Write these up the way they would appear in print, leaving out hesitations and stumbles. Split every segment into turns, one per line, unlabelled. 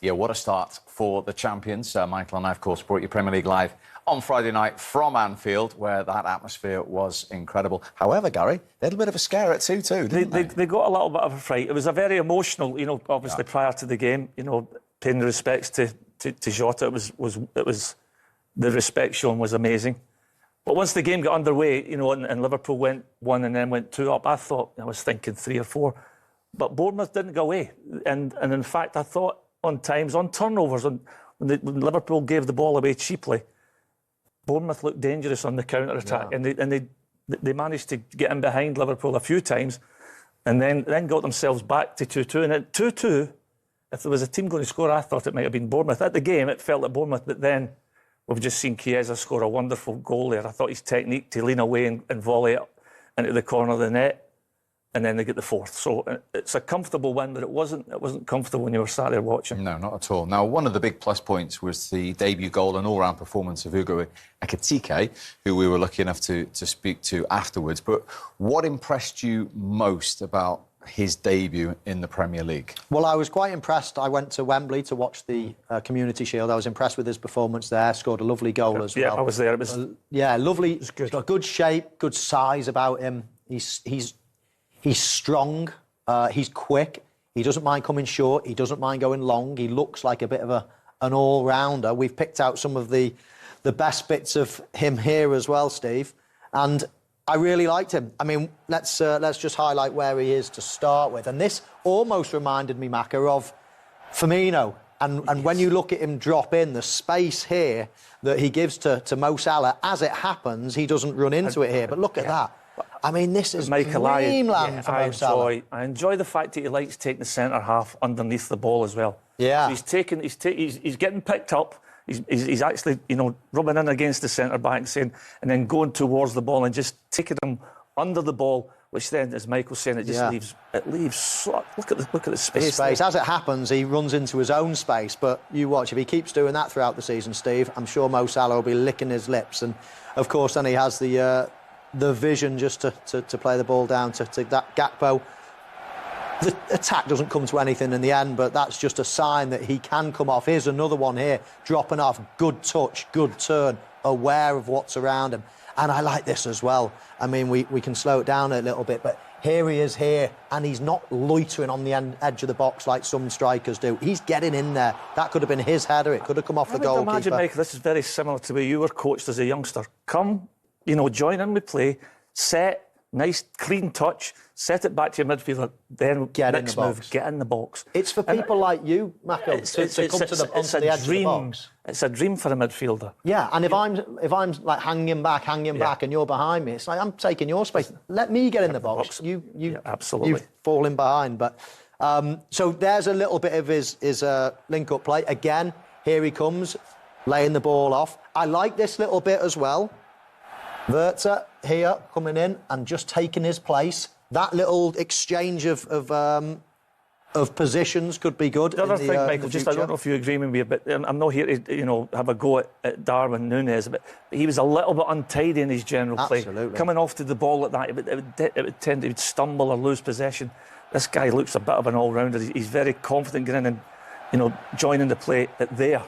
Yeah, what a start for the champions. Michael and I, of course, brought you Premier League Live on Friday night from Anfield, where that atmosphere was incredible. However, Gary, they had a bit of a scare at 2-2, didn't they?
They got a little bit of a fright. It was a very emotional, obviously prior to the game, paying the respects to Jota. It was the respect shown was amazing. But once the game got underway, and Liverpool went 1 and then went 2 up, I was thinking 3 or 4. But Bournemouth didn't go away. And in fact, I thought on times, on turnovers, when Liverpool gave the ball away cheaply, Bournemouth looked dangerous on the counter-attack. Yeah. And they managed to get in behind Liverpool a few times and then got themselves back to 2-2. And at 2-2, if there was a team going to score, I thought it might have been Bournemouth. At the game, it felt like Bournemouth, but then we've just seen Chiesa score a wonderful goal there. I thought his technique to lean away and volley it into the corner of the net, and then they get the fourth. So it's a comfortable win, but it wasn't comfortable when you were sat there watching.
No, not at all. Now, one of the big plus points was the debut goal and all-round performance of Ekitike, who we were lucky enough to speak to afterwards. But what impressed you most about his debut in the Premier League?
Well, I was quite impressed. I went to Wembley to watch the Community Shield. I was impressed with his performance there. Scored a lovely goal as well.
Yeah, I was there. It was
lovely. It was
good.
He's got good shape, good size about him. He's strong. He's quick. He doesn't mind coming short. He doesn't mind going long. He looks like a bit of an all-rounder. We've picked out some of the best bits of him here as well, Steve, and I really liked him. I mean, let's just highlight where he is to start with. And this almost reminded me, Macca, of Firmino. And yes. When you look at him drop in, the space here that he gives to Mo Salah, as it happens, he doesn't run into it here. But look at that. I mean, this is dreamland for Mo Salah. I
enjoy the fact that he likes taking the centre-half underneath the ball as well.
Yeah.
So he's getting picked up. He's actually, rubbing in against the centre-back and then going towards the ball and just taking him under the ball, which then, as Michael's saying, it just leaves. Look at the space.
His space. As it happens, he runs into his own space. But you watch, if he keeps doing that throughout the season, Steve, I'm sure Mo Salah will be licking his lips. And of course, then he has the vision just to play the ball down to that Gakpo. The attack doesn't come to anything in the end, but that's just a sign that he can come off. Here's another one here, dropping off, good touch, good turn, aware of what's around him. And I like this as well. I mean, we can slow it down a little bit, but here he is here, and he's not loitering on the edge of the box like some strikers do. He's getting in there. That could have been his header. It could have come off the goalkeeper.
Imagine, Michael, this is very similar to where you were coached as a youngster. Come, join in with play, set, nice, clean touch, set it back to your midfielder, then next move, get in the box.
It's for people like you, Macca, to come onto the edge of the box.
It's a dream for a midfielder.
Yeah, and if I'm like hanging back, and you're behind me, it's like I'm taking your space. Let me get in the box.
Absolutely.
You've fallen behind. But so there's a little bit of his link-up play. Again, here he comes, laying the ball off. I like this little bit as well. Werther here coming in and just taking his place. That little exchange of positions could be good.
The other thing, Michael, I don't know if you agree with me, but I'm not here to have a go at Darwin Núñez, but he was a little bit untidy in his general play. Coming off to the ball like that, it would tend to stumble or lose possession. This guy looks a bit of an all-rounder. He's very confident getting in and joining the play at there.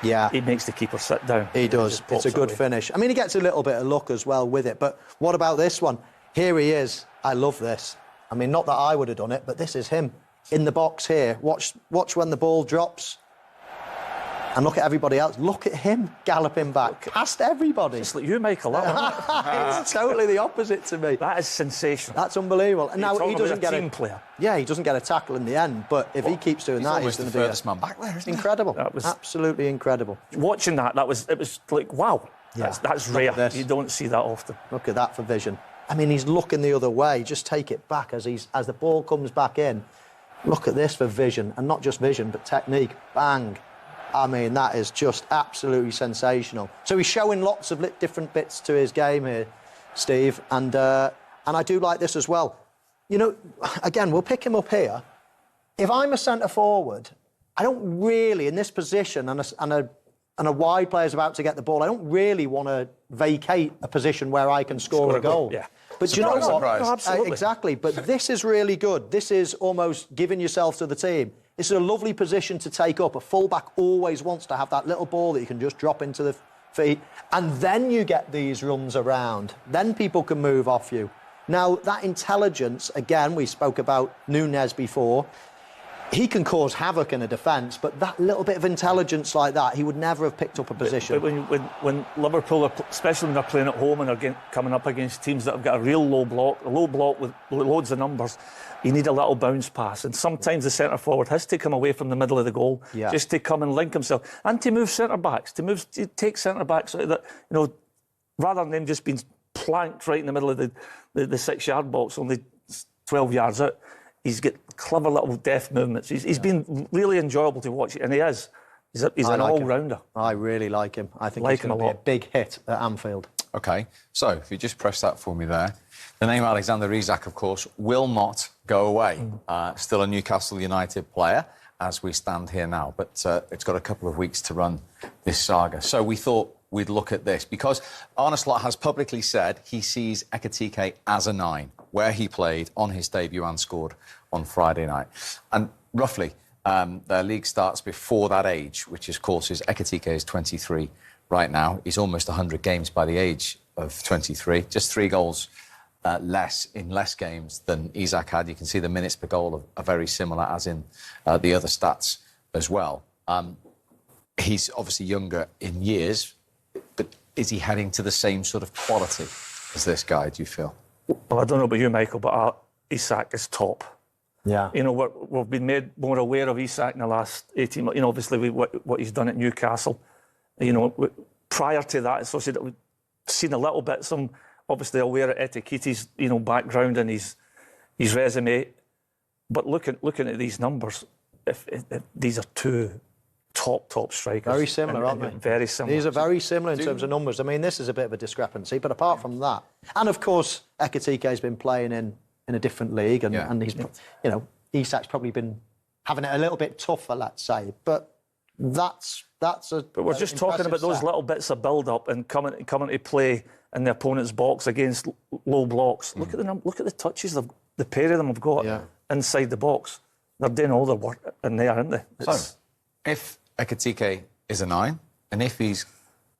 Yeah.
He makes the keeper sit down.
He does. It's a good finish. I mean, he gets a little bit of luck as well with it. But what about this one? Here he is. I love this. I mean, not that I would have done it, but this is him in the box here. Watch when the ball drops. And look at everybody else. Look at him galloping back past everybody.
It's like you, Michael.
It's totally the opposite to me.
That is sensational.
That's unbelievable. And now he doesn't get
a team player.
Yeah, he doesn't get a tackle in the end. But if he keeps doing that, he's going to be
the man back there. Isn't
incredible. That was absolutely incredible.
Watching that, it was like wow. Yeah, that's rare. You don't see that often.
Look at that for vision. I mean, he's looking the other way. Just take it back as the ball comes back in. Look at this for vision, and not just vision, but technique. Bang. I mean, that is just absolutely sensational. So he's showing lots of different bits to his game here, Steve, and I do like this as well. Again, we'll pick him up here. If I'm a centre forward, I don't really, in this position, and a wide player's about to get the ball, I don't really want to vacate a position where I can score a goal.
Yeah.
But do you know what?
No,
absolutely. Exactly. But this is really good. This is almost giving yourself to the team. This is a lovely position to take up. A fullback always wants to have that little ball that you can just drop into the feet. And then you get these runs around. Then people can move off you. Now, that intelligence, again, we spoke about Núñez before. He can cause havoc in a defence, but that little bit of intelligence like that, he would never have picked up a position.
But when Liverpool, especially when they're playing at home and are coming up against teams that have got a real low block with loads of numbers, you need a little bounce pass. And sometimes the centre-forward has to come away from the middle of the goal just to come and link himself. And to move centre-backs, to take centre-backs out of that, rather than them just being planked right in the middle of the 6-yard box, only 12 yards out. He's got clever little deft movements. He's been really enjoyable to watch, and he is. He's an all-rounder.
I really like him. I think he's going to be a big hit at Anfield.
OK, so if you just press that for me there. The name Alexander Isak, of course, will not go away. Still a Newcastle United player as we stand here now, but it's got a couple of weeks to run this saga. So we thought we'd look at this because Arne Slot has publicly said he sees Ekitike as a 9, where he played on his debut and scored on Friday night. And roughly, their league starts before that age, which of course is Ekitike is 23 right now. He's almost 100 games by the age of 23, just 3 goals less in less games than Isak had. You can see the minutes per goal are very similar, as in the other stats as well. He's obviously younger in years, but is he heading to the same sort of quality as this guy, do you feel?
Well, I don't know about you, Michael, but Isak is top.
Yeah.
We've been made more aware of Isak in the last 18 months. Obviously, what he's done at Newcastle. Prior to that, it's also that we've seen a little bit, obviously aware of Ekitike's, background and his resume. But looking at these numbers, if these are two top strikers.
Very similar, aren't they?
Very similar.
These are very similar in terms of numbers. I mean, this is a bit of a discrepancy, but apart from that, and of course, Ekitike has been playing in a different league, and he's, Isak's probably been having it a little bit tougher, let's say. But that's a. But
we're just talking about those little bits of build-up and coming to play in the opponent's box against low blocks. Look at the touches the pair of them have got inside the box. They're doing all their work in there, aren't they?
So, if Ekitike is a 9, and if he's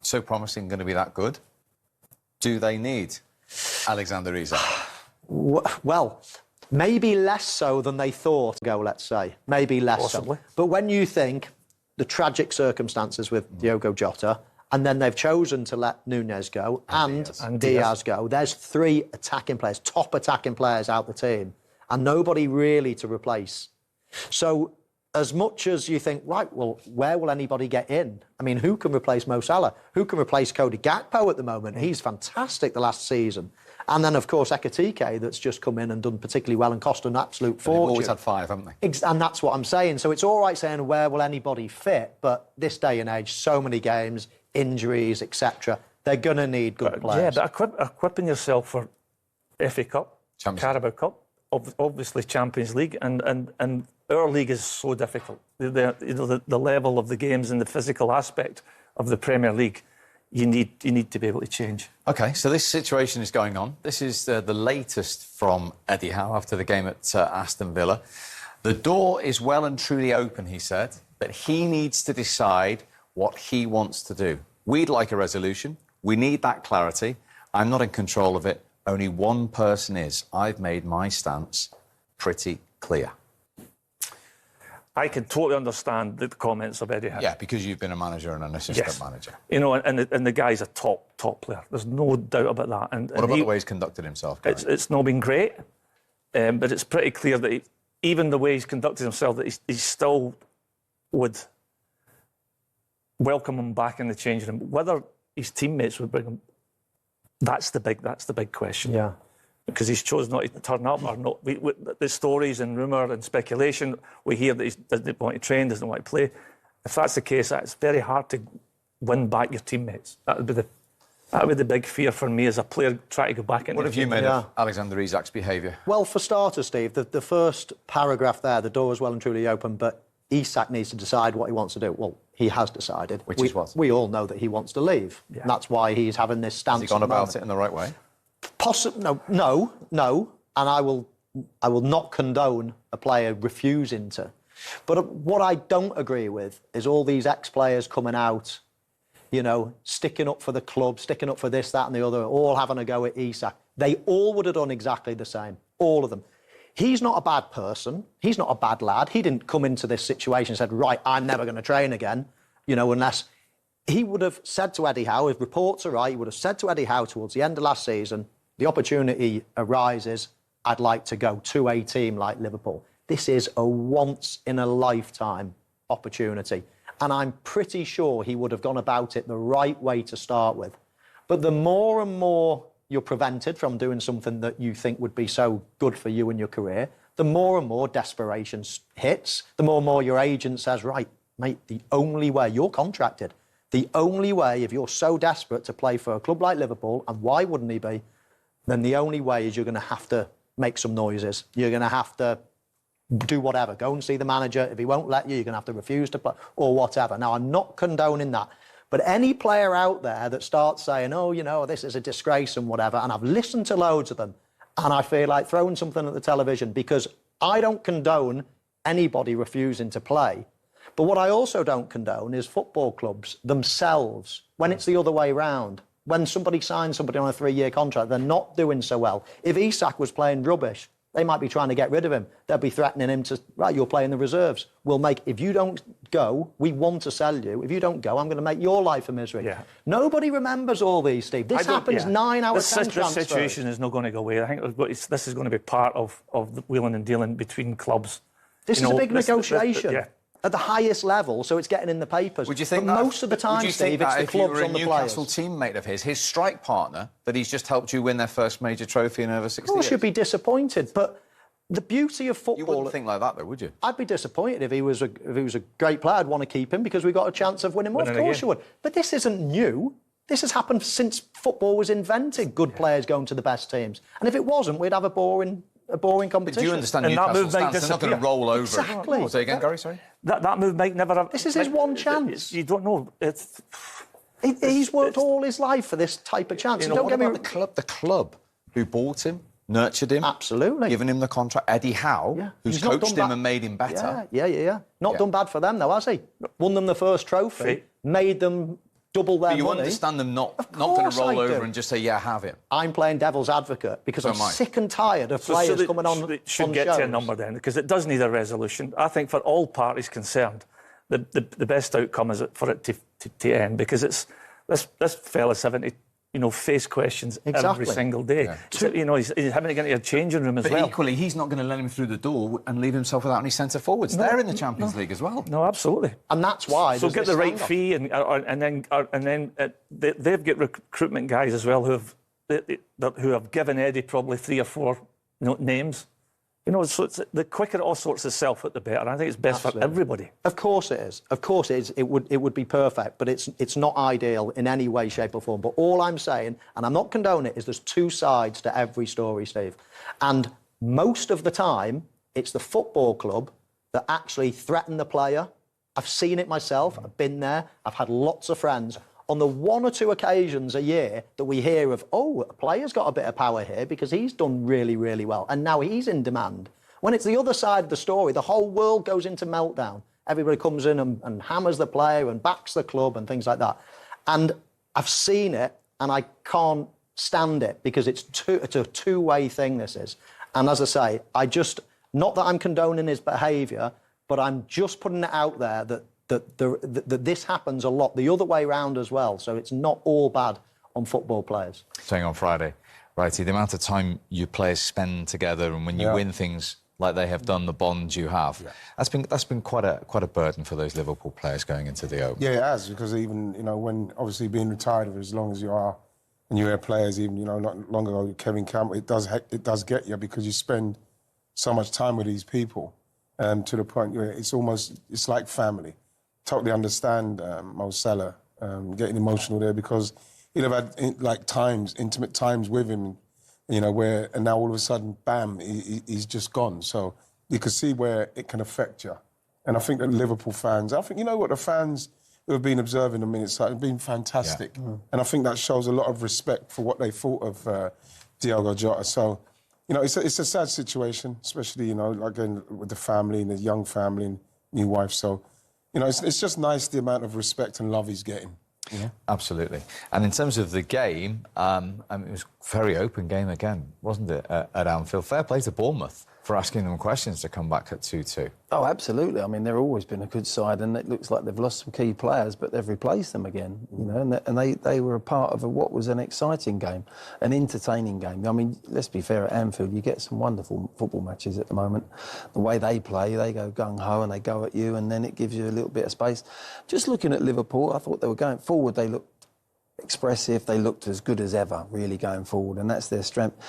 so promising, going to be that good, do they need Alexander Isak?
Well, maybe less so than they thought. Let's say maybe less
Possibly.
so. But when you think the tragic circumstances with Diogo Jota, and then they've chosen to let Núñez go and Diaz go, there's 3 attacking players, top attacking players out the team, and nobody really to replace. So, as much as you think, right, well, where will anybody get in? I mean, who can replace Mo Salah? Who can replace Cody Gakpo at the moment? He's fantastic the last season. And then, of course, Ekitike, that's just come in and done particularly well and cost an absolute fortune.
They've always had 5, haven't they?
And that's what I'm saying. So it's all right saying, where will anybody fit? But this day and age, so many games, injuries, etc., they're going to need good players.
Yeah, but equipping yourself for FA Cup, Carabao Cup, obviously Champions League, and our league is so difficult. The level of the games and the physical aspect of the Premier League, you need to be able to change. OK,
so this situation is going on. This is the latest from Eddie Howe after the game at Aston Villa. The door is well and truly open, he said, but he needs to decide what he wants to do. We'd like a resolution. We need that clarity. I'm not in control of it. Only one person is. I've made my stance pretty clear.
I can totally understand the comments of Eddie Howe.
Yeah, because you've been a manager and an assistant manager.
And the guy's a top player. There's no doubt about that. And
what about the way he's conducted himself, Gary?
It's not been great, but it's pretty clear that even the way he's conducted himself, that he still would welcome him back in the changing room. Whether his teammates would bring him, that's the big question.
Yeah.
Because he's chosen not to turn up or not. The stories and rumour and speculation, we hear that he doesn't want to train, doesn't want to play. If that's the case, it's very hard to win back your teammates. That would be the big fear for me as a player trying to go back into.
What have you made of Alexander Isak's behaviour? Well,
for starters, Steve, the first paragraph there, the door is well and truly open, but Isak needs to decide what he wants to do. Well, he has decided.
Which is what?
We all know that he wants to leave. Yeah. And that's why he's having this stance.
Has he gone about it in the right way?
No. And I will not condone a player refusing to. But what I don't agree with is all these ex-players coming out, you know, sticking up for the club, sticking up for this, that and the other, all having a go at Isak. They all would have done exactly the same, all of them. He's not a bad person. He's not a bad lad. He didn't come into this situation and said, right, I'm never going to train again, you know, unless... He would have said to Eddie Howe, if reports are right, he would have said to Eddie Howe towards the end of last season, the opportunity arises, I'd like to go to a team like Liverpool. This is a once-in-a-lifetime opportunity. And I'm pretty sure he would have gone about it the right way to start with. But the more and more you're prevented from doing something that you think would be so good for you in your career, the more and more desperation hits, the more and more your agent says, right, mate, the only way you're contracted, the only way, if you're so desperate to play for a club like Liverpool, and why wouldn't he be, then the only way is you're going to have to make some noises. You're going to have to do whatever. Go and see the manager. If he won't let you, you're going to have to refuse to play or whatever. Now, I'm not condoning that. But any player out there that starts saying, oh, you know, this is a disgrace and whatever, and I've listened to loads of them, and I feel like throwing something at the television because I don't condone anybody refusing to play. But what I also don't condone is football clubs themselves, when it's the other way round. When somebody signs somebody on a 3-year contract, they're not doing so well. If Isak was playing rubbish, they might be trying to get rid of him. They'll be threatening him to, right, you're playing the reserves. If you don't go, we want to sell you. If you don't go, I'm going to make your life a misery. Yeah. Nobody remembers all these, Steve. This happens 9 out of 10 transfers.
This situation is not going to go away. I think this is going to be part of the wheeling and dealing between clubs.
This is a big negotiation. At the highest level, so it's getting in the papers.
Would you think
but most of the time, Steve, it's the clubs on the players.
Newcastle teammate of his strike partner, that he's just helped you win their first major trophy in over 60 years?
Of course, you'd be disappointed, but the beauty of football...
You wouldn't think like that, though, would you?
I'd be disappointed if he was a great player. I'd want to keep him because we got a chance of winning more. Of course you would. But this isn't new. This has happened since football was invented, good players going to the best teams. And if it wasn't, we'd have a boring competition.
But do you understand Newcastle's stance? They're not going to roll over.
Exactly.
Oh, say again, Gary, sorry?
That move might never have...
This is his one chance.
You don't know.
He's worked all his life for this type of chance.
Don't get me wrong. The club who bought him, nurtured him,
absolutely,
given him the contract. Eddie Howe, who's coached him and made him better.
Yeah. Not done bad for them though, has he? Won them the first trophy, made them double their money.
You understand them not going to roll over and just say, yeah, have him.
I'm playing devil's advocate because I'm sick and tired of players coming on.
It should get to a number then, because it does need a resolution. I think for all parties concerned, the best outcome is for it to end, because it's this fella's having to face questions every single day. Yeah. So, he's having to get into a changing room as well.
But equally, he's not going to let him through the door and leave himself without any centre forwards. They're in the Champions League as well.
No, absolutely.
And that's why.
So get the right fee, and then they've got recruitment guys as well who have given Eddie probably 3 or 4 names. So it's, the quicker it all sorts itself out, the better. I think it's best for everybody. Of
course it is. Of course it is. It would be perfect, but it's not ideal in any way, shape or form. But all I'm saying, and I'm not condoning it, is there's 2 sides to every story, Steve. And most of the time, it's the football club that actually threaten the player. I've seen it myself. I've been there. I've had lots of friends. On the 1 or 2 occasions a year that we hear of, a player's got a bit of power here because he's done really, really well, and now he's in demand. When it's the other side of the story, the whole world goes into meltdown. Everybody comes in and hammers the player and backs the club and things like that. And I've seen it, and I can't stand it because it's a two-way thing, this is. And as I say, not that I'm condoning his behaviour, but I'm just putting it out there that this happens a lot the other way round as well. So it's not all bad on football players.
Saying on Friday, Righty, the amount of time you players spend together, and when you win things like they have done, the bonds you have, that's been quite a burden for those Liverpool players going into the Open.
Yeah, it has, because even when obviously being retired for as long as you are, and you have players even not long ago, Kevin Campbell, it does get you, because you spend so much time with these people, to the point where it's like family. Totally understand Mo Salah getting emotional there, because he'd have had intimate times with him, and now all of a sudden, bam, he's just gone. So you can see where it can affect you. And I think that Liverpool fans, the fans who have been observing them have been fantastic. Yeah. And I think that shows a lot of respect for what they thought of Diogo Jota. So, it's a sad situation, especially, again, with the family and the young family. And new wife. So, it's just nice the amount of respect and love he's getting.
Absolutely. And in terms of the game, it was a very open game again, wasn't it, at Anfield? Fair play to Bournemouth for asking them questions to come back at 2-2.
Oh, absolutely. I mean, they've always been a good side, and it looks like they've lost some key players, but they've replaced them again, and they were a part of what was an exciting game, an entertaining game. I mean, let's be fair, at Anfield, you get some wonderful football matches at the moment. The way they play, they go gung-ho and they go at you, and then it gives you a little bit of space. Just looking at Liverpool, I thought they were going forward. They looked expressive. They looked as good as ever, really, going forward, and that's their strength.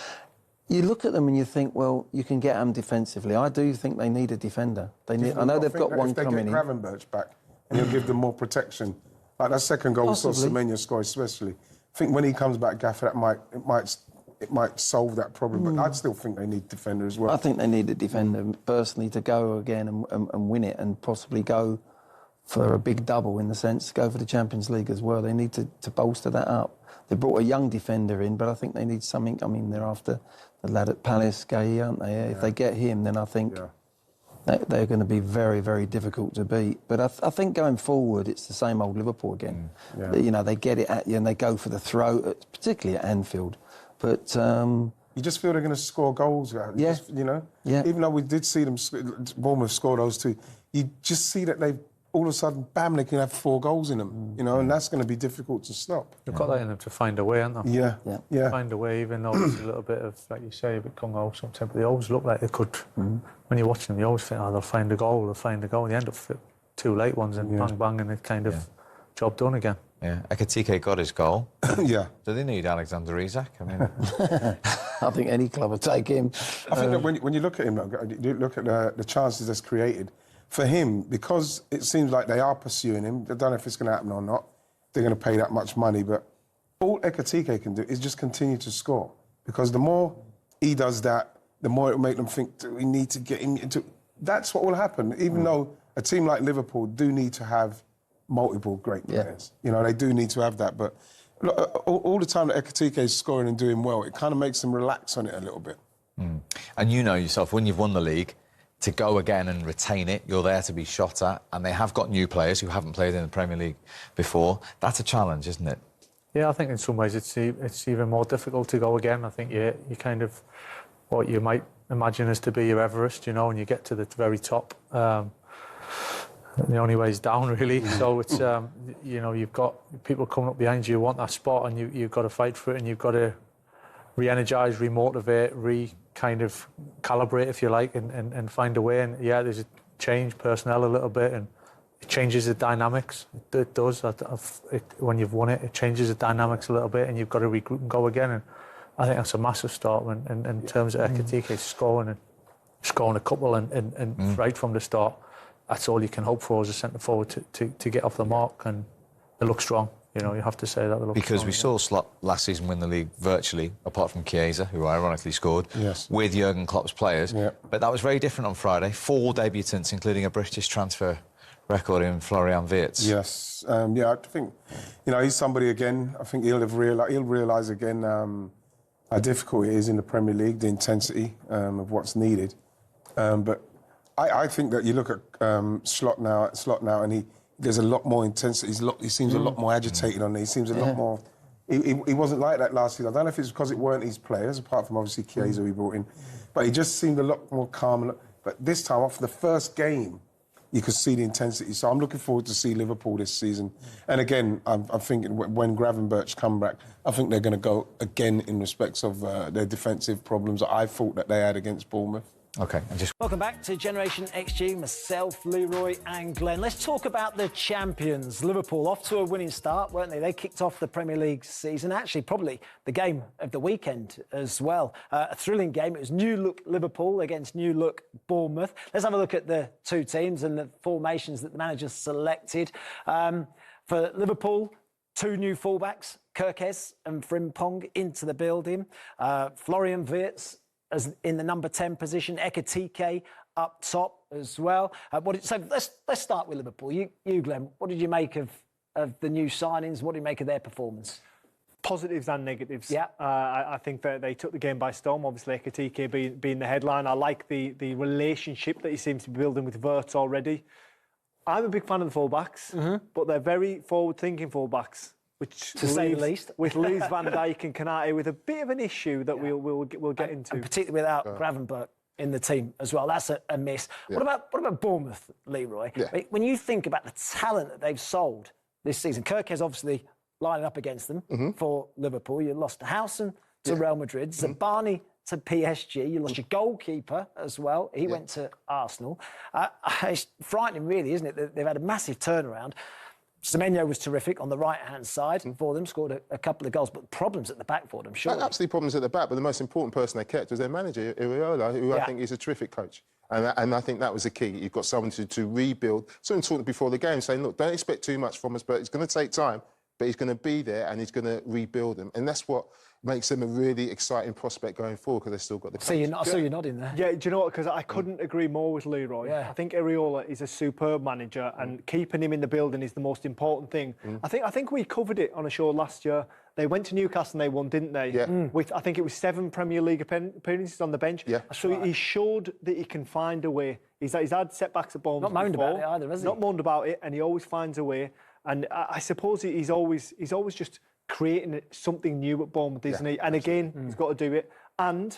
You look at them and you think, well, you can get them defensively. I do think they need a defender. I know they've got one coming in.
If they get Gravenberch back, and he'll give them more protection. Like that second goal, we saw Semenyo score especially. I think when he comes back, Gaffer, it might solve that problem. But I'd still think they need a defender as well.
I think they need a defender, personally, to go again and win it, and possibly go for a big double, in the sense, go for the Champions League as well. They need to bolster that up. They brought a young defender in, but I think they need something. I mean, they're after the lad at Palace, Gay, aren't they? If they get him, then I think they're going to be very, very difficult to beat. But I think going forward, it's the same old Liverpool again. They get it at you and they go for the throat, particularly at Anfield. But
you just feel they're going to score goals. Even though we did see them, Bournemouth score those two, you just see that they've all of a sudden, bam, they can have 4 goals in them, and that's going to be difficult to stop.
They've got that in them to find a way, haven't they?
Yeah.
Find a way, even though there's a little bit of, like you say, a bit gung-ho sometimes, but they always look like they could. When you're watching them, you always think, they'll find a goal, They end up with 2 late ones and bang, and it's kind of job done again.
Yeah, Ekitike got his goal.
Yeah.
Do they need Alexander Isak? I mean,
I think any club would take him.
I think that when you look at him, you look at the chances that's created, for him, because it seems like they are pursuing him, I don't know if it's going to happen or not, they're going to pay that much money, but all Ekitike can do is just continue to score. Because the more he does that, the more it will make them think we need to get him into... That's what will happen, even though a team like Liverpool do need to have multiple great players. They do need to have that, but all the time that Ekitike is scoring and doing well, it kind of makes them relax on it a little bit.
And you know yourself, when you've won the league, to go again and retain it, you're there to be shot at, and they have got new players who haven't played in the Premier League before. That's a challenge, isn't it?
Yeah, I think in some ways it's even more difficult to go again. I think you kind of, what you might imagine is to be your Everest, and you get to the very top. The only way is down, really. So it's, you've got people coming up behind you, want that spot, and you've got to fight for it, and you've got to re-energise, re-motivate, kind of calibrate, if you like, and find a way. And there's a change personnel a little bit, and it changes the dynamics. It does. When you've won it, it changes the dynamics a little bit, and you've got to regroup and go again. And I think that's a massive start in terms of Ekitike scoring a couple and right from the start. That's all you can hope for as a centre forward to get off the mark, and they look strong. You have to say that. They look
because
strong,
we saw Slot last season win the league virtually, apart from Chiesa, who ironically scored, with Jurgen Klopp's players. Yeah. But that was very different on Friday. 4 debutants, including a British transfer record in Florian Wirtz.
Yes. I think, he's somebody again. I think he'll realise again how difficult it is in the Premier League, the intensity of what's needed. But I think that you look at Slot now, and there's a lot more intensity. He seems a lot more agitated on it. He seems a lot more... He wasn't like that last season. I don't know if it's because it weren't his players, apart from obviously Chiesa he brought in, but he just seemed a lot more calm. But this time, after the first game, you could see the intensity. So I'm looking forward to see Liverpool this season. And again, I'm thinking when Gravenberch come back, I think they're going to go again in respects of their defensive problems that I thought that they had against Bournemouth.
OK.
Welcome back to Generation XG, myself, Leroy and Glenn. Let's talk about the champions. Liverpool off to a winning start, weren't they? They kicked off the Premier League season, actually probably the game of the weekend as well. A thrilling game. It was new-look Liverpool against new-look Bournemouth. Let's have a look at the two teams and the formations that the manager selected. For Liverpool, 2 new fullbacks, Kirkes and Frimpong, into the building. Florian Wirtz as in the number 10 position, Ekitike up top as well. So let's start with Liverpool. You, Glenn, what did you make of the new signings? What did you make of their performance?
Positives and negatives.
Yeah.
I think that they took the game by storm. Obviously, Ekitike being the headline. I like the relationship that he seems to be building with Wirtz already. I'm a big fan of the fullbacks, but they're very forward-thinking fullbacks, which
To say the least.
With leaves Van Dijk and Konate with a bit of an issue that we'll get into.
And particularly without Gravenberch in the team as well. That's a miss.
Yeah.
What about Bournemouth, Leroy?
Yeah.
I mean, when you think about the talent that they've sold this season, Kirk is obviously lining up against them for Liverpool. You lost to Howson to Real Madrid, Zabani to PSG. You lost your goalkeeper as well. He went to Arsenal. It's frightening, really, isn't it? That they've had a massive turnaround. Semenyo was terrific on the right-hand side for them, scored a couple of goals, but problems at the back for them, sure.
Absolutely problems at the back, but the most important person they kept was their manager, Iriola, who I think is a terrific coach. And I think that was the key. You've got someone to rebuild. Someone talking before the game, saying, look, don't expect too much from us, but it's going to take time. But he's going to be there and he's going to rebuild them. And that's what makes them a really exciting prospect going forward, because they've still got the coach.
I saw you nodding there.
Yeah, do you know what? Because I couldn't agree more with Leroy.
Yeah.
I think Areola is a superb manager, and keeping him in the building is the most important thing. I think we covered it on a show last year. They went to Newcastle and they won, didn't they?
Yeah.
With, I think it was 7 Premier League appearances on the bench.
Yeah.
So he showed that he can find a way. He's had setbacks at Bournemouth.
Not moaned
before.
about it either, has he?
Not moaned about it, and he always finds a way. And I suppose he's always just creating something new at Bournemouth, isn't he? And again, he's got to do it. And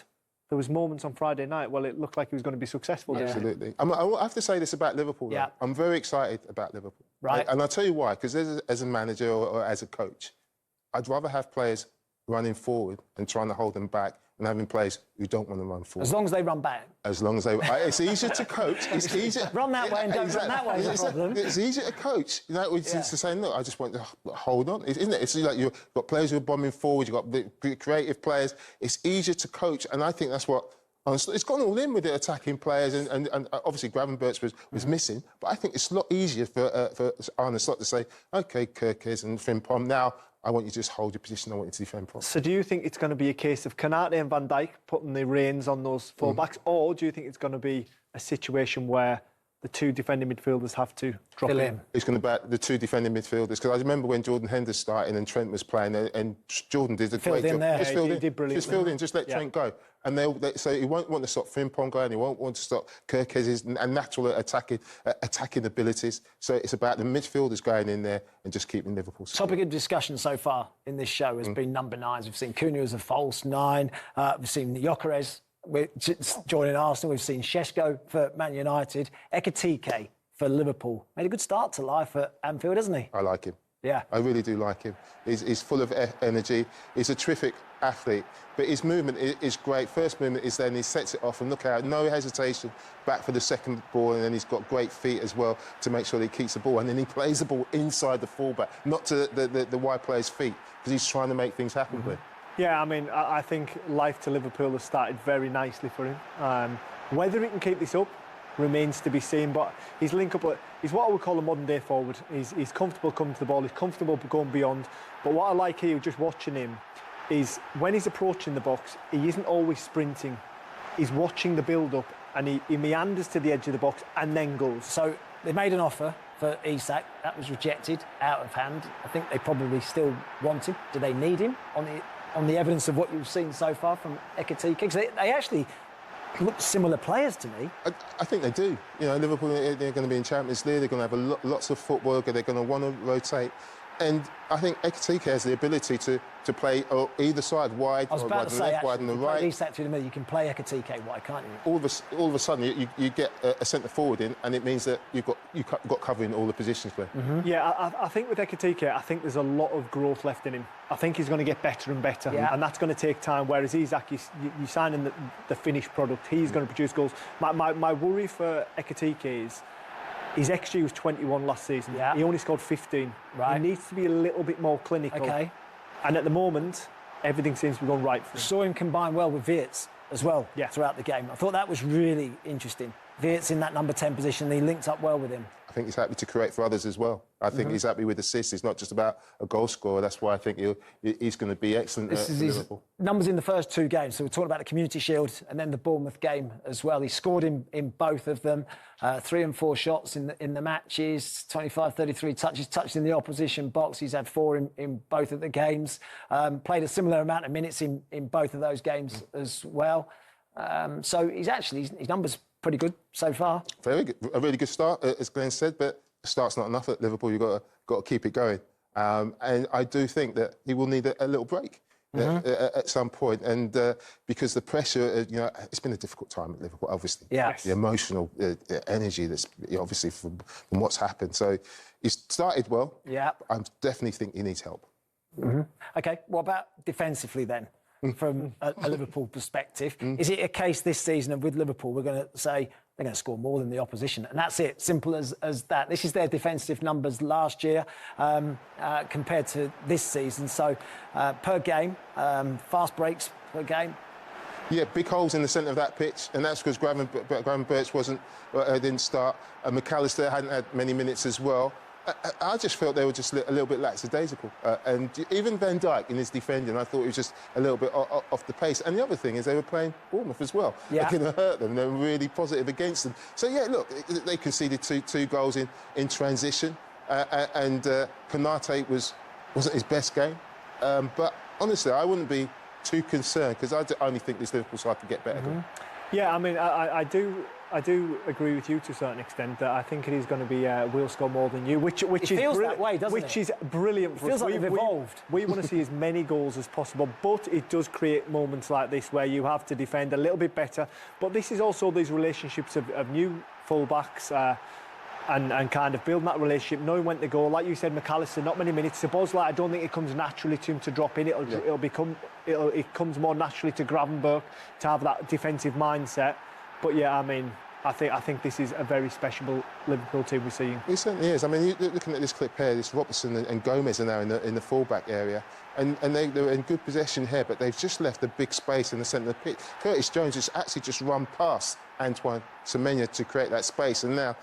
there was moments on Friday night, well, it looked like he was going to be successful.
Absolutely. I have to say this about Liverpool, though.
Yeah.
I'm very excited about Liverpool.
Right.
And I'll tell you why, because as a manager or as a coach, I'd rather have players running forward and trying to hold them back than having players who don't want to run forward.
As long as they run back.
As long as they... It's easier to coach. It's easier...
Run that way and don't run that way is the problem.
It's easier to coach. You know, it's to say, look, I just want to hold on. Isn't it? It's like you've got players who are bombing forward, you've got the creative players. It's easier to coach, and I think that's what... It's gone all in with the attacking players, and obviously Gravenberch was missing, but I think it's a lot easier for Arne Slot to say, OK, Kirkes and Frimpong, now I want you to just hold your position, I want you to defend properly.
So do you think it's going to be a case of Konate and Van Dijk putting the reins on those full-backs, or do you think it's going to be a situation where the 2 defending midfielders have to drop in?
It's going to be the 2 defending midfielders, because I remember when Jordan Henderson started and Trent was playing, and Jordan did a great job.
There.
He did brilliantly.
Just filled in, just let Trent go. And so he won't want to stop Frimpong going, he won't want to stop Kirkes' natural attacking abilities. So it's about the midfielders going in there and just keeping Liverpool secure.
Topic of discussion so far in this show has been number 9s. We've seen Cunha as a false 9. We've seen Gyökeres joining Arsenal. We've seen Šeško for Man United. Ekitike for Liverpool. Made a good start to life at Anfield, hasn't he?
I like him.
Yeah.
I really do like him. He's full of energy. He's a terrific athlete, but his movement is great. First movement is then he sets it off and look out, no hesitation, back for the second ball, and then he's got great feet as well to make sure that he keeps the ball, and then he plays the ball inside the fullback, not to the wide player's feet, because he's trying to make things happen with.
Yeah, I mean, I think life to Liverpool has started very nicely for him. Whether he can keep this up remains to be seen, but his link-up, he's what I would call a modern-day forward. He's comfortable coming to the ball, he's comfortable going beyond. But what I like here, just watching him, is when he's approaching the box, he isn't always sprinting. He's watching the build-up, and he meanders to the edge of the box and then goes.
So they made an offer for Isak. That was rejected, out of hand. I think they probably still want him. Do they need him on the evidence of what you've seen so far from Ekitike? Because they actually look similar players to me.
I think they do. You know, Liverpool, they're going to be in Champions League, they're going to have lots of football, they're going to want to rotate. And I think Ekitike has the ability to play either side, wide,
I was
or
about
wide
to
on the
say,
left, wide on the right.
Isak through the middle, you can play Ekitike wide, can't you?
All of a sudden, you get a centre forward in, and it means that you've got covering all the positions there.
Yeah, I think with Ekitike, I think there's a lot of growth left in him. I think he's going to get better and better, and that's going to take time. Whereas Isak, you sign in the finished product, he's going to produce goals. My worry for Ekitike is his XG was 21 last season.
Yeah.
He only scored 15.
Right.
He needs to be a little bit more clinical.
Okay.
And at the moment, everything seems to be going right for him.
Saw him combine well with Wirtz as well throughout the game. I thought that was really interesting. Wirtz in that number 10 position, he linked up well with him.
I think he's happy to create for others as well. I think he's happy with assists. It's not just about a goal scorer. That's why I think he's going to be excellent at Liverpool.
Numbers in the first 2 games. So we're talking about the Community Shield and then the Bournemouth game as well. He scored in both of them. 3 and 4 shots in the matches. 25, 33 touched in the opposition box. He's had 4 in both of the games. Played a similar amount of minutes in both of those games as well. So his numbers pretty good so far.
Very good. A really good start, as Glenn said, but the start's not enough at Liverpool. You've got to keep it going. And I do think that he will need a little break at some point. And because the pressure, it's been a difficult time at Liverpool, obviously.
Yeah.
The emotional energy that's obviously from what's happened. So he started well.
Yeah.
I definitely think he needs help.
OK, what about defensively then? From a Liverpool perspective, is it a case this season of with Liverpool we're going to say they're going to score more than the opposition, and that's it, simple as that? This is their defensive numbers last year compared to this season. So per game, fast breaks per game.
Yeah, big holes in the centre of that pitch, and that's because Graham Birch didn't start. McAllister hadn't had many minutes as well. I just felt they were just a little bit lackadaisical. And even Van Dijk in his defending, I thought he was just a little bit off the pace. And the other thing is they were playing Bournemouth as well.
Yeah.
They could hurt them. They were really positive against them. So, yeah, look, they conceded two goals in transition. And Konate wasn't his best game. But honestly, I wouldn't be too concerned because I only think this Liverpool side could get better.
Yeah, I mean, I do agree with you to a certain extent that I think it is going to be we'll score more than you, which
It
is
feels that way, doesn't it?
which is brilliant for
Feels
us.
like they've evolved.
We want to see as many goals as possible, but it does create moments like this where you have to defend a little bit better. But this is also these relationships of new fullbacks. And kind of building that relationship, knowing when to go. Like you said, McAllister, not many minutes. Szoboszlai, I don't think it comes naturally to him to drop in. It comes more naturally to Gravenberch to have that defensive mindset. But yeah, I mean, I think this is a very special Liverpool team we're seeing.
It certainly is. I mean, you're looking at this clip here, this Robertson and Gomez are now in the full-back area, and they're in good possession here, but they've just left a big space in the centre of the pitch. Curtis Jones has actually just run past Antoine Semenyo to create that space, and now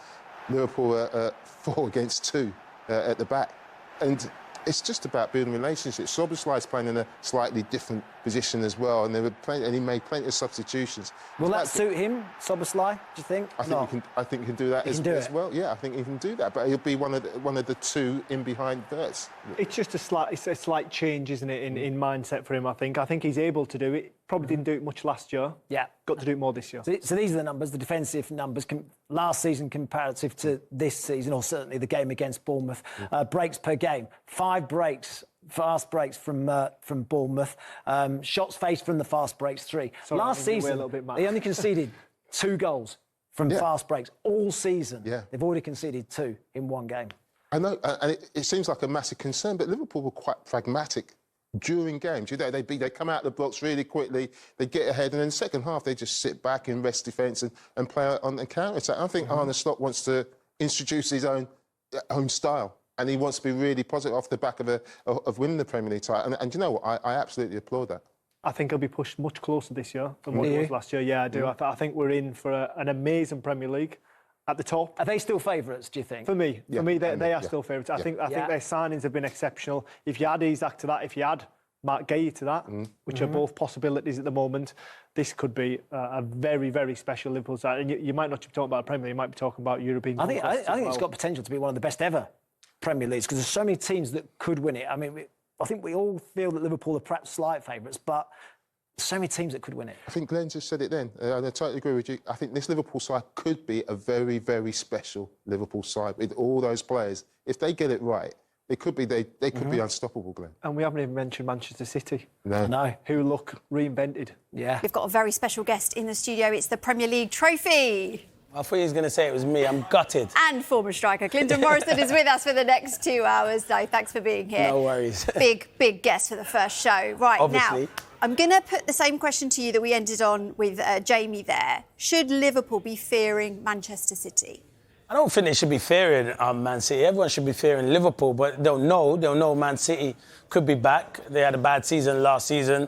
Liverpool are 4 against 2 at the back. And it's just about building relationships. Szoboszlai's playing in a slightly different position as well, and he made plenty of substitutions.
Will that suit him, Szoboszlai, do you think?
I think he can do that as well. Yeah, I think he can do that, but he'll be one of the two in behind Wirtz.
It's just a slight change, isn't it, in mindset for him, I think. I think he's able to do it. Probably didn't do it much last year.
Yeah.
Got to do it more this year.
So these are the numbers, the defensive numbers, last season comparative to this season, or certainly the game against Bournemouth. Breaks per game, 5 breaks, fast breaks from Bournemouth. Shots faced from the fast breaks, 3.
Sorry,
last season, they only conceded 2 goals from fast breaks all season.
Yeah.
They've already conceded 2 in 1 game.
I know, and it seems like a massive concern, but Liverpool were quite pragmatic during games. They come out of the blocks really quickly, they get ahead, and then in the second half they just sit back and rest defence and play on the counter-attack. I think Arne Slot wants to introduce his own style, and he wants to be really positive off the back of winning the Premier League title. And you know what? I absolutely applaud that.
I think he'll be pushed much closer this year than what he was last year. Yeah, I do. I think we're in for an amazing Premier League. At the top.
Are they still favourites, do you think?
For me, they are still favourites. I think their signings have been exceptional. If you add Isak to that, if you add Mark Gay to that, which are both possibilities at the moment, this could be a very, very special Liverpool side. And you might not be talking about Premier League, you might be talking about European.
I think it's got potential to be one of the best ever Premier Leagues because there's so many teams that could win it. I mean, I think we all feel that Liverpool are perhaps slight favourites, but so many teams that could win it.
I think Glenn just said it then. I totally agree with you. I think this Liverpool side could be a very, very special Liverpool side with all those players. If they get it right, they could be unstoppable, Glenn.
And we haven't even mentioned Manchester City.
No.
Who look reinvented.
Yeah.
We've got a very special guest in the studio. It's the Premier League trophy.
I thought he was going to say it was me. I'm gutted.
And former striker Clinton Morrison is with us for the next 2 hours. So thanks for being here.
No worries.
Big guest for the first show. Right,
obviously.
Now, I'm going to put the same question to you that we ended on with Jamie there. Should Liverpool be fearing Manchester City?
I don't think they should be fearing Man City. Everyone should be fearing Liverpool, but they'll know Man City could be back. They had a bad season last season,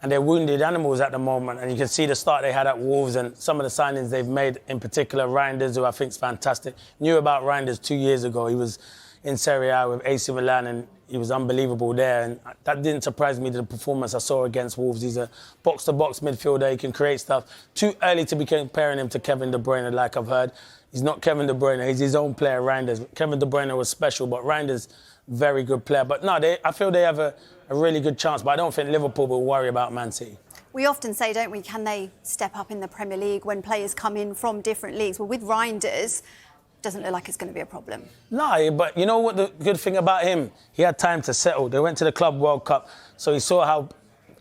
and they're wounded animals at the moment. And you can see the start they had at Wolves and some of the signings they've made, in particular Reinders, who I think is fantastic. Knew about Reinders 2 years ago. He was in Serie A with AC Milan and he was unbelievable there. And that didn't surprise me, the performance I saw against Wolves. He's a box-to-box midfielder. He can create stuff. Too early to be comparing him to Kevin De Bruyne, like I've heard. He's not Kevin De Bruyne. He's his own player, Reinders. Kevin De Bruyne was special, but Reinders, very good player. But no, I feel they have a really good chance, but I don't think Liverpool will worry about Man City.
We often say, don't we, can they step up in the Premier League when players come in from different leagues? Well, with Reinders, doesn't look like it's going to be a problem.
No, but you know what the good thing about him? He had time to settle. They went to the Club World Cup, so he saw how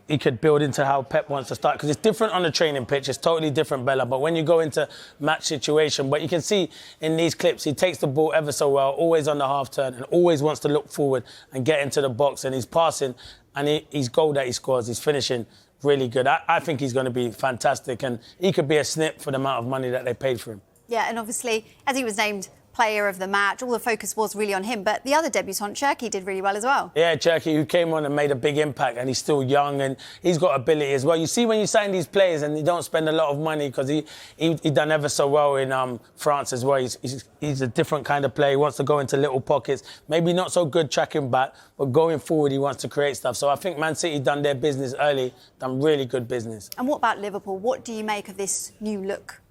he could build into how Pep wants to start. Because it's different on the training pitch. It's totally different, Bella. But when you go into match situation, but you can see in these clips, he takes the ball ever so well, always on the half turn, and always wants to look forward and get into the box. And he's passing, and his goal that he scores, he's finishing really good. I think he's going to be fantastic, and he could be a snip for the amount of money that they paid for him.
Yeah, and obviously, as he was named player of the match, all the focus was really on him. But the other debutant, Cherki, did really well as well.
Yeah, Cherki, who came on and made a big impact, and he's still young and he's got ability as well. You see when you sign these players and you don't spend a lot of money, because he done ever so well in France as well. He's a different kind of player. He wants to go into little pockets. Maybe not so good tracking back, but going forward he wants to create stuff. So I think Man City done their business early, done really good business.
And what about Liverpool? What do you make of this new look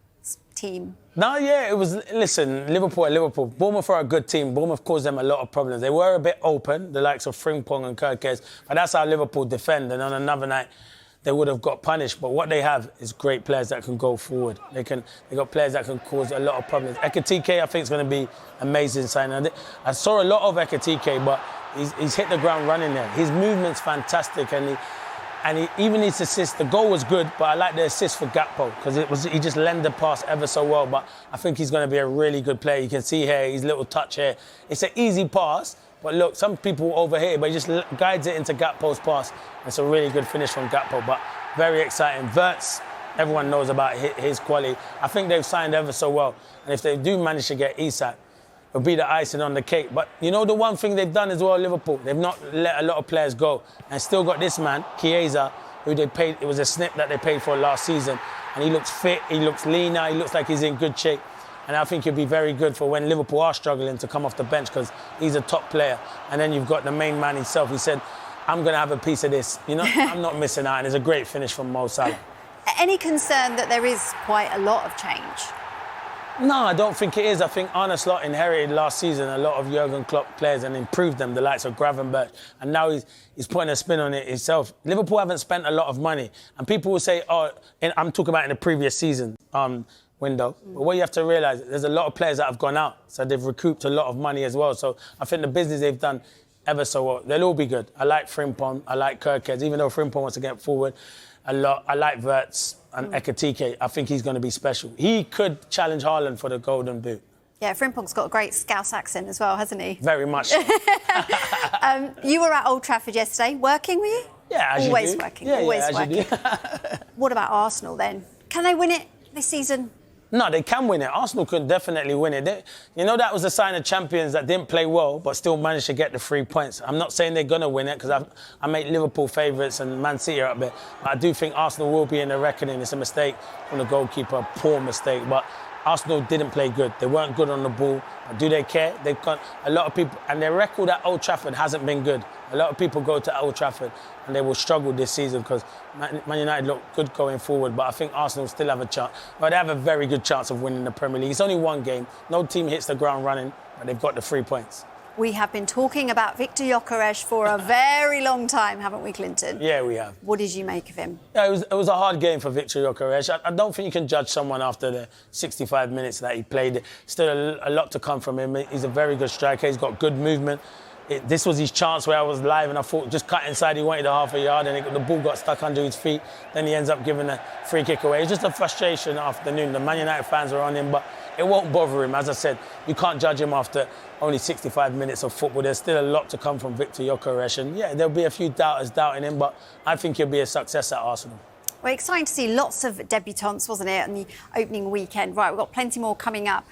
team?
No, yeah, it was... Listen, Liverpool are Liverpool. Bournemouth are a good team. Bournemouth caused them a lot of problems. They were a bit open, the likes of Frimpong and Kirkes, but that's how Liverpool defend. And on another night, they would have got punished. But what they have is great players that can go forward. They got players that can cause a lot of problems. Ekitike, I think, is going to be amazing signing. I saw a lot of Ekitike, but he's hit the ground running there. His movement's fantastic, and even his assist, the goal was good, but I like the assist for Gakpo because he just lent the pass ever so well. But I think he's going to be a really good player. You can see here his little touch here. It's an easy pass, but look, some people overhit it, but he just guides it into Gakpo's pass. It's a really good finish from Gakpo, but very exciting. Wirtz, everyone knows about his quality. I think they've signed ever so well, and if they do manage to get Isak, it'll be the icing on the cake. But you know the one thing they've done as well, Liverpool? They've not let a lot of players go. And still got this man, Chiesa, who they paid, it was a snip that they paid for last season. And he looks fit, he looks leaner, he looks like he's in good shape. And I think he'll be very good for when Liverpool are struggling to come off the bench, because he's a top player. And then you've got the main man himself. He said, I'm going to have a piece of this. You know, I'm not missing out. And it's a great finish from Mo Salah.
Any concern that there is quite a lot of change?
No, I don't think it is. I think Arne Slot inherited last season a lot of Jurgen Klopp players and improved them, the likes of Gravenberch. And now he's putting a spin on it himself. Liverpool haven't spent a lot of money. And people will say, I'm talking about in the previous season window. But what you have to realise, there's a lot of players that have gone out. So they've recouped a lot of money as well. So I think the business they've done ever so well, they'll all be good. I like Frimpong, I like Kirkes, even though Frimpong wants to get forward a lot. I like Wirtz and Ekitike. I think he's going to be special. He could challenge Haaland for the Golden Boot.
Yeah, Frimpong's got a great Scouse accent as well, hasn't he?
Very much so.
You were at Old Trafford yesterday. Working, were you?
Yeah, as
always
you do.
working.
Yeah,
always
as
working.
you do.
What about Arsenal then? Can they win it this season?
No, they can win it. Arsenal could definitely win it. You know, that was a sign of champions that didn't play well but still managed to get the 3 points. I'm not saying they're going to win it because I make Liverpool favourites and Man City are up there. But I do think Arsenal will be in the reckoning. It's a mistake from the goalkeeper, a poor mistake. But Arsenal didn't play good. They weren't good on the ball. But do they care? They've got a lot of people, and their record at Old Trafford hasn't been good. A lot of people go to Old Trafford and they will struggle this season because Man United look good going forward, but I think Arsenal still have a chance. But they have a very good chance of winning the Premier League. It's only one game. No team hits the ground running, but they've got the 3 points.
We have been talking about Viktor Gyökeres for a very long time, haven't we, Clinton?
Yeah, we have.
What did you make of him?
Yeah, it was a hard game for Viktor Gyökeres. I don't think you can judge someone after the 65 minutes that he played. Still a lot to come from him. He's a very good striker. He's got good movement. This was his chance where I was live and I thought just cut inside, he wanted a half a yard and the ball got stuck under his feet. Then he ends up giving a free kick away. It's just a frustration afternoon. The Man United fans are on him, but it won't bother him. As I said, you can't judge him after only 65 minutes of football. There's still a lot to come from Viktor Gyökeres. And yeah, there'll be a few doubters doubting him, but I think he'll be a success at Arsenal.
Well, exciting to see lots of debutants, wasn't it, on the opening weekend. Right, we've got plenty more coming up.